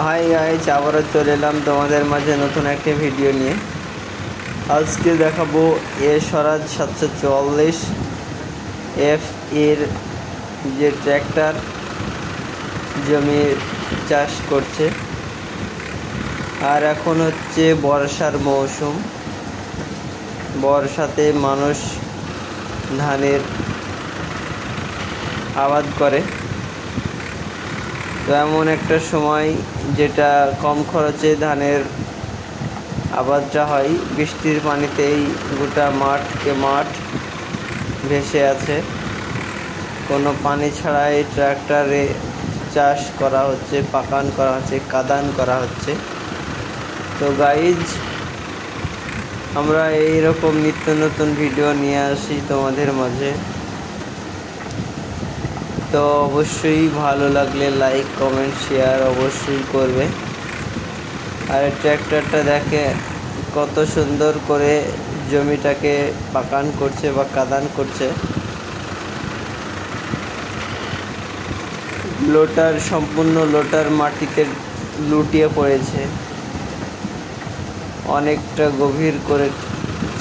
Hi guys, আবারও চলে এলাম তোমাদের মাঝে নতুন একটা ভিডিও নিয়ে। আজকে দেখাবো স্বরাজ 744 এফ এর যে ট্র্যাক্টর জমি চাষ করছে। আর এখন হচ্ছে বর্ষার মৌসুম, বর্ষাতে মানুষ ধানের আবাদ করে। তো এমন একটা সময় যেটা কম খরচে ধানের আবাদটা হয়। বৃষ্টির পানিতেই গোটা মাঠ ভেসে আছে, কোনো পানি ছাড়াই ট্রাক্টরে চাষ করা হচ্ছে, পাকান করা হচ্ছে, কাদান করা হচ্ছে। তো গাইজ, আমরা এইরকম নিত্য নতুন ভিডিও নিয়ে আসি তোমাদের মাঝে। তো অবশ্যই ভালো লাগলে লাইক, কমেন্ট, শেয়ার অবশ্যই করবে। আর ট্র্যাক্টরটা দেখে কত সুন্দর করে জমিটাকে পাকান করছে বা কাদান করছে। সম্পূর্ণ লোটার মাটিতে লুটিয়ে পড়েছে, অনেকটা গভীর করে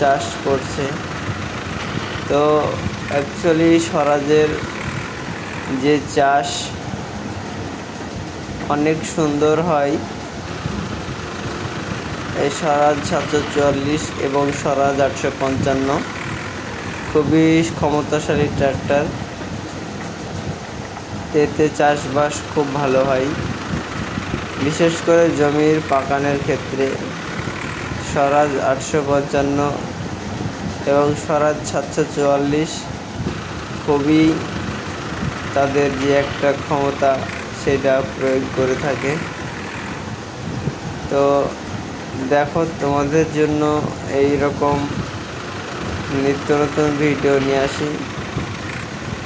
চাষ করছে। তো অ্যাকচুয়ালি স্বরাজের যে চাষ অনেক সুন্দর হয়। এই স্বরাজ 744 এবং স্বরাজ 855 খুবই ক্ষমতাশালী ট্র্যাক্টর। এতে চাষবাস খুব ভালো হয়, বিশেষ করে জমির পাকানের ক্ষেত্রে। স্বরাজ 855 এবং স্বরাজ 744 খুবই তাদের যে একটা ক্ষমতা সেটা প্রয়োগ করে থাকে। তো দেখো, তোমাদের জন্য এই রকম নিত্য নতুন ভিডিও নিয়ে আসি।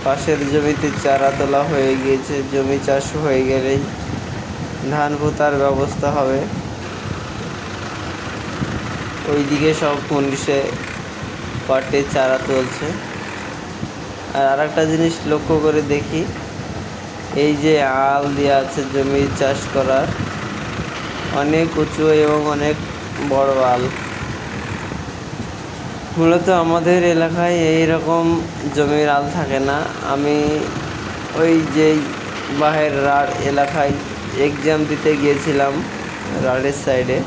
পাশের জমিতে চারা তোলা হয়ে গিয়েছে, জমি চাষ হয়ে গেলেই ধান পোতার ব্যবস্থা হবে। ওইদিকে সব মনীষে পাটে চারা তুলছে। আর আরেকটা জিনিস লক্ষ্য করে দেখি, এই যে আল দেওয়া আছে জমি চাষ করার, অনেক উঁচু এবং অনেক বড় আল। মূলত আমাদের এলাকায় এই রকম জমির আল থাকে না। আমি ওই যে বাহের রাঢ় এলাকায় এক্সাম দিতে গিয়েছিলাম, রাঢ়ের সাইডে।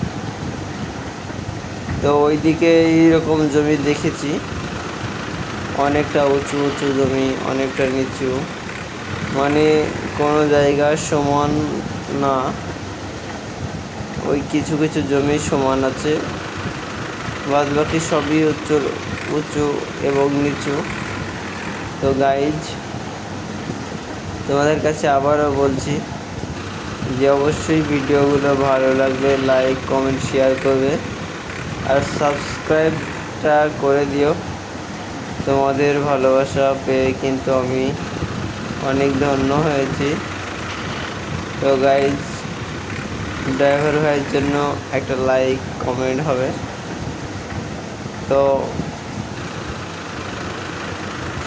তো ওইদিকে এইরকম জমি দেখেছি, অনেকটা উঁচু উঁচু জমি, অনেকটা নিচু, মানে কোনো জায়গা সমান না। ওই কিছু কিছু জমি সমান আছে, বাদ বাকি সবই উঁচু এবং নিচু। তো গাইজ, তোমাদের কাছে আবারও বলছি যে অবশ্যই ভিডিওগুলো ভালো লাগলে লাইক, কমেন্ট, শেয়ার করবে। আর সাবস্ক্রাইবটা করে দিও। তোমাদের ভালোবাসা পেয়ে কিন্তু আমি অনেক ধন্য হয়েছি। তো গাইজ, ড্রাইভার ভাইয়ের জন্য একটা লাইক, কমেন্ট হবে। তো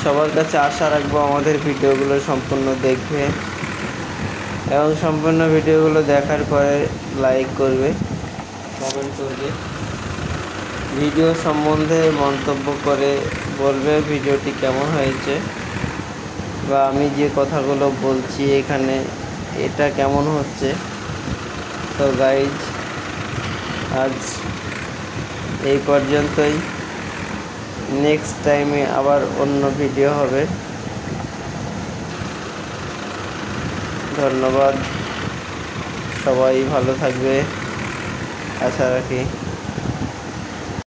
সবার কাছে আশা রাখবো আমাদের ভিডিওগুলো সম্পূর্ণ দেখবে এবং সম্পূর্ণ ভিডিওগুলো দেখার পরে লাইক করবে, কমেন্ট করবে, ভিডিও সম্বন্ধে মন্তব্য করে বলবে ভিডিওটি কেমন হয়েছে, বা আমি যে কথাগুলো বলছি এখানে এটা কেমন হচ্ছে। তো গাইজ, আজ এই পর্যন্তই। নেক্সট টাইমে আবার অন্য ভিডিও হবে। ধন্যবাদ, সবাই ভালো থাকবে আশা রাখি।